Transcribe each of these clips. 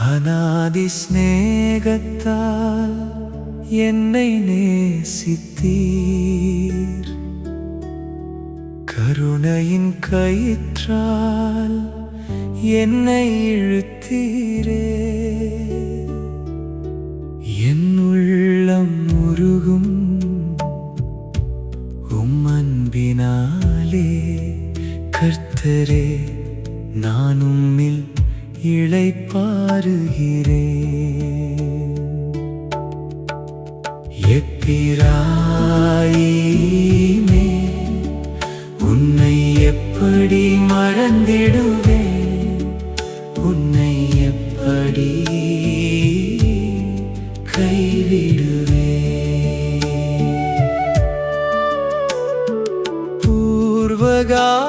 அநாதி ஸ்நேகத்தால் என்னை நேசித்தீர். கருணையின் கயிற்றால் என்னை இழுத்தீரே. என் உள்ளம் உருகும் உம் அன்பினாலே. கர்த்தரே, நான் உம்மில் இளைப்பாறுகிறேன். எப்பிராயீமே, உன்னை எப்படி மறந்திடுவேன்? உன்னை எப்படி கைவிடுவேன்? பூர்வகாலம்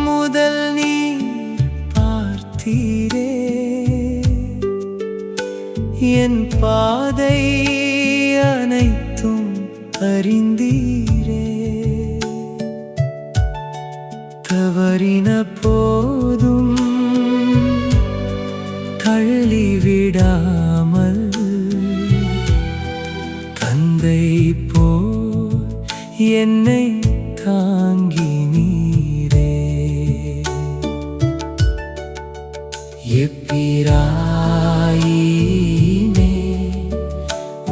முதல் நீர் பார்த்தீரே. என் பாதை அனைத்தும் அறிந்தீரே. தவறின போதும் தள்ளிவிடாமல் தந்தை போல் என்னை தாங்கினீரே. எப்பிராயீமே,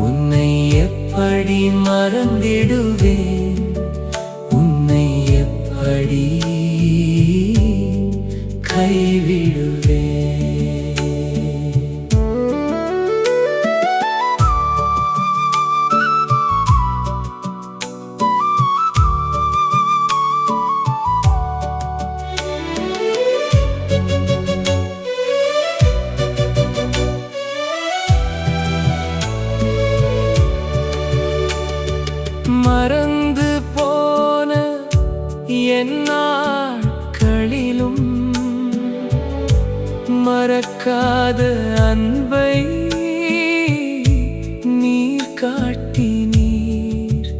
உன்னை எப்படி மறந்திடுவேன்? உன்னை எப்படி கைவிடுவேன்? மறந்து போன என் நாட்களிலும் மறக்காத அன்பை நீர் காட்டினீர்.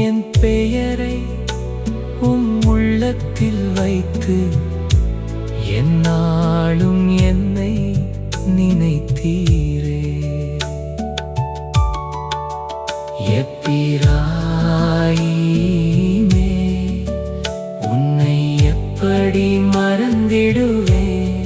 என் பெயரை உம் உள்ளத்தில் வைத்து